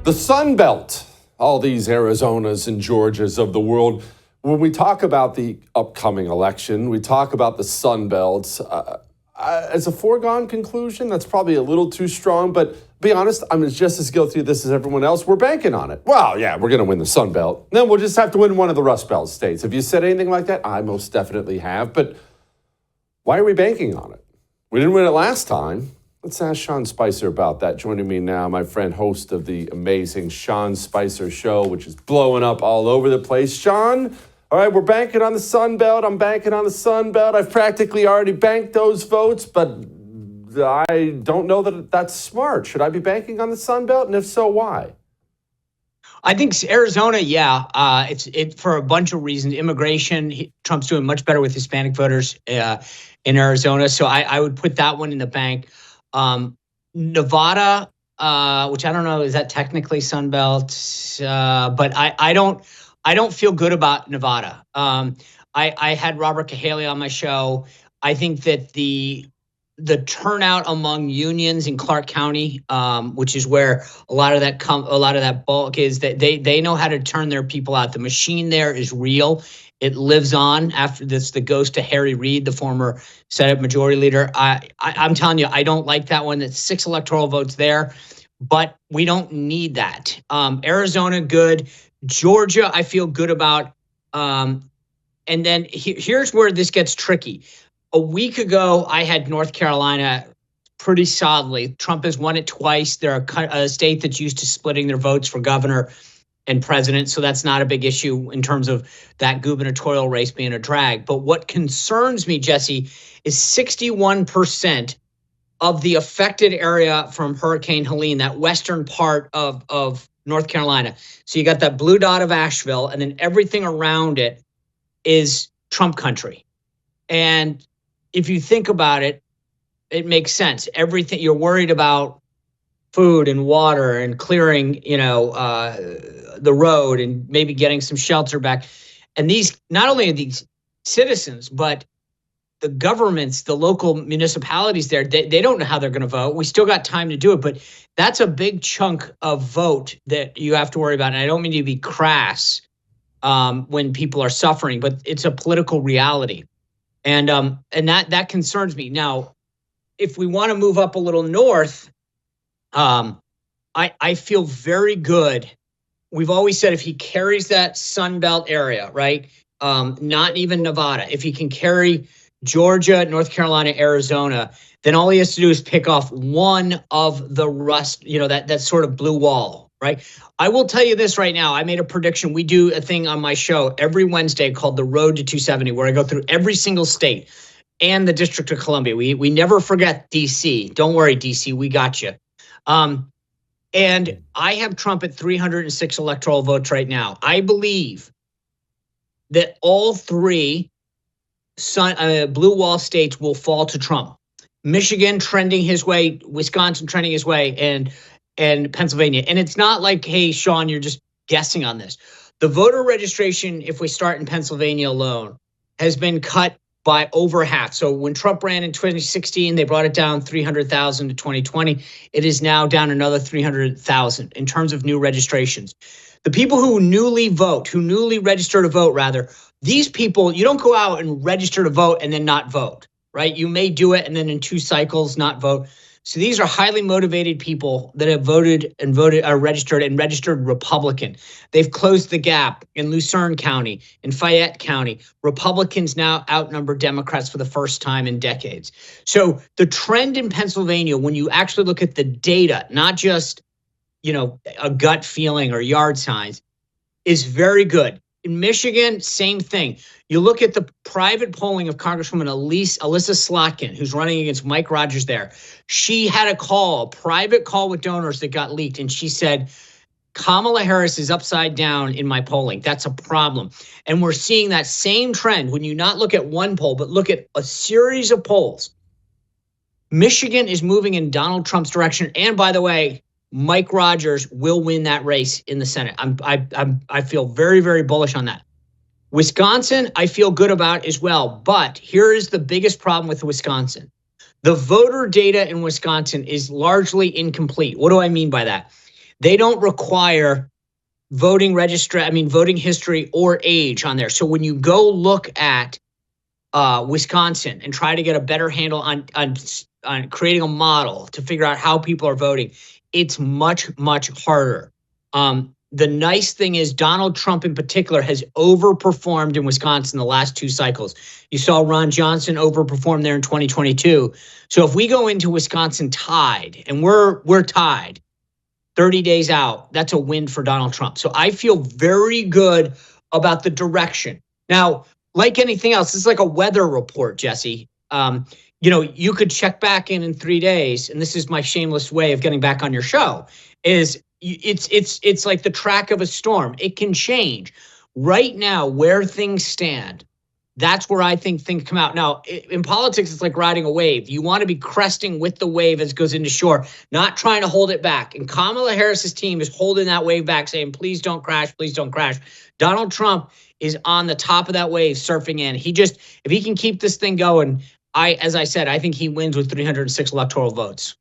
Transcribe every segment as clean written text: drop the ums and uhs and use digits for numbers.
The Sun Belt, all these Arizonas and Georgias of the world. When we talk about the upcoming election, we talk about the Sun Belt. As a foregone conclusion, that's probably a little too strong, but be honest, I'm just as guilty of this as everyone else. We're banking on it. Well, yeah, we're going to win the Sun Belt. Then we'll just have to win one of the Rust Belt states. Have you said anything like that? I most definitely have, but why are we banking on it? We didn't win it last time. Let's ask Sean Spicer about that. Joining me now, my friend, host of the amazing Sean Spicer Show, which is blowing up all over the place. Sean, all right, we're banking on the Sun Belt. I'm banking on the Sun Belt. I've practically already banked those votes, but I don't know that that's smart. Should I be banking on the Sun Belt? And if so, why? I think Arizona, it's for a bunch of reasons. Immigration, Trump's doing much better with Hispanic voters in Arizona, so I would put that one in the bank. Nevada, which I don't know, is that technically Sun Belt? But I don't feel good about Nevada. I had Robert Cahaly on my show. I think that the turnout among unions in Clark County, which is where a lot of that bulk is, that they know how to turn their people out. The machine there is real. It lives on after this. The ghost of Harry Reid, the former Senate Majority Leader. I'm telling you, I don't like that one. That's 6 electoral votes there, but we don't need that. Arizona, good. Georgia, I feel good about. And then here's where this gets tricky. A week ago, I had North Carolina pretty solidly. Trump has won it twice. They're a state that's used to splitting their votes for governor and president, so that's not a big issue in terms of that gubernatorial race being a drag. But what concerns me, Jesse, is 61% of the affected area from Hurricane Helene, that western part of North Carolina. So you got that blue dot of Asheville, and then everything around it is Trump country. And if you think about it, it makes sense. Everything you're worried about, food and water and clearing, the road and maybe getting some shelter back. And these, not only are these citizens, but the governments, the local municipalities there, they don't know how they're going to vote. We still got time to do it, but that's a big chunk of vote that you have to worry about. And I don't mean to be crass when people are suffering, but it's a political reality. And that concerns me. Now, if we want to move up a little north, I feel very good. We've always said if he carries that Sun Belt area, right? Not even Nevada. If he can carry Georgia, North Carolina, Arizona, then all he has to do is pick off one of the rust, that sort of blue wall, right? I will tell you this right now. I made a prediction. We do a thing on my show every Wednesday called The Road to 270, where I go through every single state and the District of Columbia. We never forget D.C. Don't worry, D.C., we got you. And I have Trump at 306 electoral votes right now. I believe that all 3 blue wall states will fall to Trump. Michigan trending his way, Wisconsin trending his way, and Pennsylvania. And it's not like, hey, Sean, you're just guessing on this. The voter registration, if we start in Pennsylvania alone, has been cut by over half. So when Trump ran in 2016, they brought it down 300,000 to 2020. It is now down another 300,000 in terms of new registrations. The people who newly register to vote, rather, these people, you don't go out and register to vote and then not vote, right? You may do it and then in 2 cycles not vote. So these are highly motivated people that have registered Republican. They've closed the gap in Lucerne County, in Fayette County. Republicans now outnumber Democrats for the first time in decades. So the trend in Pennsylvania, when you actually look at the data, not just, a gut feeling or yard signs, is very good. In Michigan, same thing. You look at the private polling of Congresswoman Alyssa Slotkin, who's running against Mike Rogers there. She had a private call with donors that got leaked, and she said, Kamala Harris is upside down in my polling. That's a problem. And we're seeing that same trend when you not look at one poll, but look at a series of polls. Michigan is moving in Donald Trump's direction. And by the way, Mike Rogers will win that race in the Senate. I feel very, very bullish on that. Wisconsin, I feel good about as well. But here is the biggest problem with Wisconsin. The voter data in Wisconsin is largely incomplete. What do I mean by that? They don't require voting history or age on there. So when you go look at Wisconsin and try to get a better handle on creating a model to figure out how people are voting, it's much, much harder. The nice thing is Donald Trump in particular has overperformed in Wisconsin the last 2 cycles. You saw Ron Johnson overperform there in 2022. So if we go into Wisconsin tied, and we're tied 30 days out, that's a win for Donald Trump. So I feel very good about the direction. Now, like anything else, it's like a weather report, Jesse. You could check back in 3 days, and this is my shameless way of getting back on your show, is it's like the track of a storm. It can change. Right now, where things stand, that's where I think things come out. Now, in politics, it's like riding a wave. You want to be cresting with the wave as it goes into shore, not trying to hold it back. And Kamala Harris's team is holding that wave back, saying, please don't crash, please don't crash. Donald Trump is on the top of that wave surfing in. If he can keep this thing going, as I said, I think he wins with 306 electoral votes.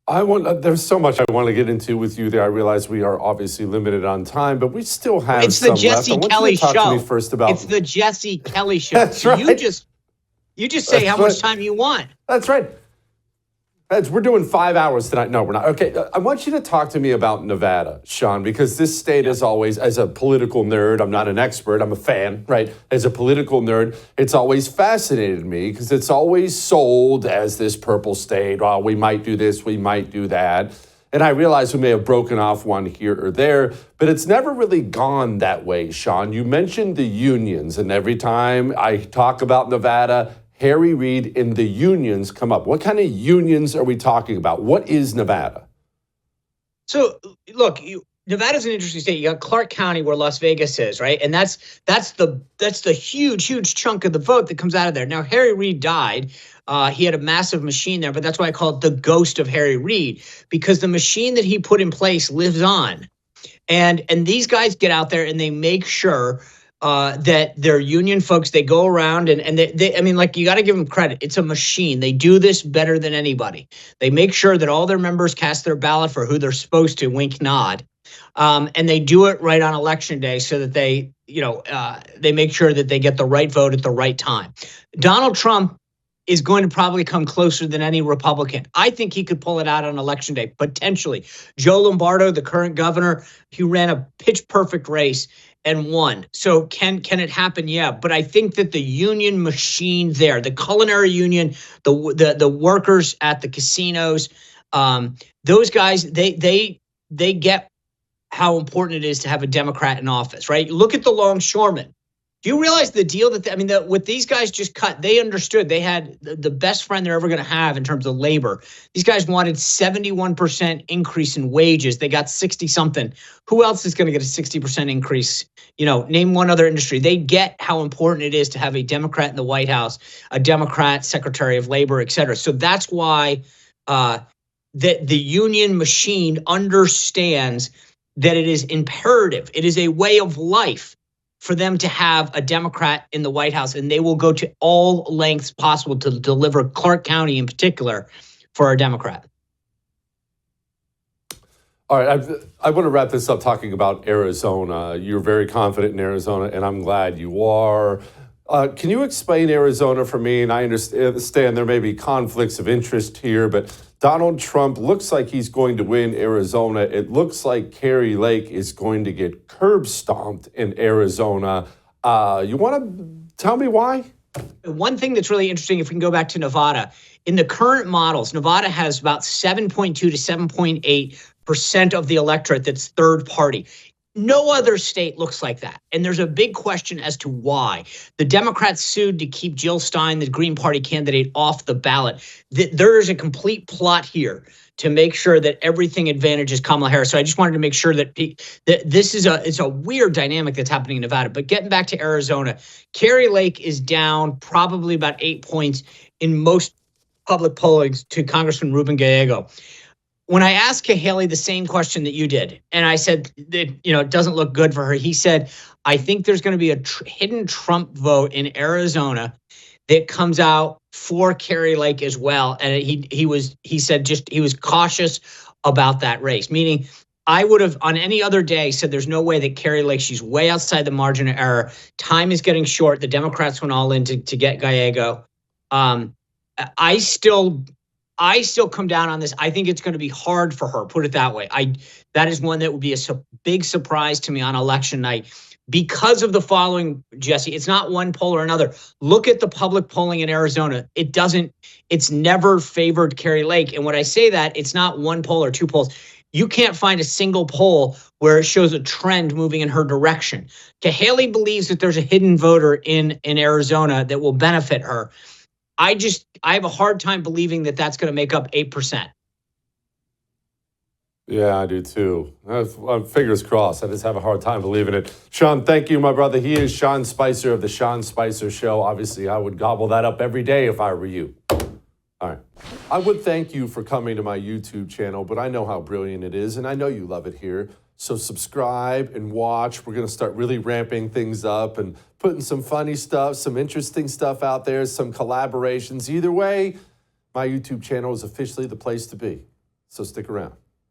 There's so much I want to get into with you there. I realize we are obviously limited on time, but we still have It's the Jesse Kelly show. To me first about, it's the Jesse Kelly show. That's right. You just say how much time you want. That's right. We're doing 5 hours tonight. No, we're not. Okay, I want you to talk to me about Nevada, Sean, because this state is always, as a political nerd, I'm not an expert, I'm a fan, right? As a political nerd, it's always fascinated me because it's always sold as this purple state. Oh, we might do this, we might do that. And I realize we may have broken off one here or there, but it's never really gone that way, Sean. You mentioned the unions, and every time I talk about Nevada, Harry Reid and the unions come up. What kind of unions are we talking about? What is Nevada? So, look, Nevada's an interesting state. You got Clark County, where Las Vegas is, right? And that's the huge chunk of the vote that comes out of there. Now, Harry Reid died. He had a massive machine there, but that's why I call it the ghost of Harry Reid, because the machine that he put in place lives on. And these guys get out there and they make sure that they're union folks. They go around and you got to give them credit. It's a machine. They do this better than anybody. They make sure that all their members cast their ballot for who they're supposed to, wink, nod. And they do it right on election day so that they make sure that they get the right vote at the right time. Donald Trump is going to probably come closer than any Republican. I think he could pull it out on election day, potentially. Joe Lombardo, the current governor, he ran a pitch perfect race and won. So can it happen? Yeah. But I think that the union machine there, the culinary union, the workers at the casinos, those guys, they get how important it is to have a Democrat in office, right? Look at the longshoremen. Do you realize the deal that what these guys just cut? They understood they had the best friend they're ever going to have in terms of labor. These guys wanted 71% increase in wages. They got 60 something. Who else is going to get a 60% increase? Name one other industry. They get how important it is to have a Democrat in the White House, a Democrat Secretary of Labor, et cetera. So that's why the union machine understands that it is imperative. It is a way of life for them to have a Democrat in the White House, and they will go to all lengths possible to deliver Clark County in particular for a Democrat. All right, I want to wrap this up talking about Arizona. You're very confident in Arizona, and I'm glad you are. Can you explain Arizona for me? And I understand there may be conflicts of interest here, but Donald Trump looks like he's going to win Arizona. It looks like Kari Lake is going to get curb stomped in Arizona. You want to tell me why? One thing that's really interesting, if we can go back to Nevada, in the current models, Nevada has about 7.2 to 7.8% of the electorate that's third party. No other state looks like that. And there's a big question as to why. The Democrats sued to keep Jill Stein, the Green Party candidate, off the ballot. There is a complete plot here to make sure that everything advantages Kamala Harris. So I just wanted to make sure that this is it's a weird dynamic that's happening in Nevada. But getting back to Arizona, Kari Lake is down probably about 8 points in most public pollings to Congressman Ruben Gallego. When I asked Haley the same question that you did, and I said that, it doesn't look good for her, he said, I think there's going to be a hidden Trump vote in Arizona that comes out for Kari Lake as well. And he was cautious about that race. Meaning, I would have on any other day said there's no way that Carrie Lake, she's way outside the margin of error. Time is getting short. The Democrats went all in to get Gallego. I still come down on this. I think it's going to be hard for her. Put it that way. That is one that would be a big surprise to me on election night because of the following, Jesse. It's not one poll or another. Look at the public polling in Arizona. It's never favored Carrie Lake. And when I say that, it's not one poll or two polls. You can't find a single poll where it shows a trend moving in her direction. Haley believes that there's a hidden voter in Arizona that will benefit her. I have a hard time believing that that's going to make up 8%. Yeah, I do too. Fingers crossed. I just have a hard time believing it. Sean, thank you, my brother. He is Sean Spicer of The Sean Spicer Show. Obviously, I would gobble that up every day if I were you. All right. I would thank you for coming to my YouTube channel, but I know how brilliant it is, and I know you love it here. So subscribe and watch. We're going to start really ramping things up and putting some funny stuff, some interesting stuff out there, some collaborations. Either way, my YouTube channel is officially the place to be. So stick around.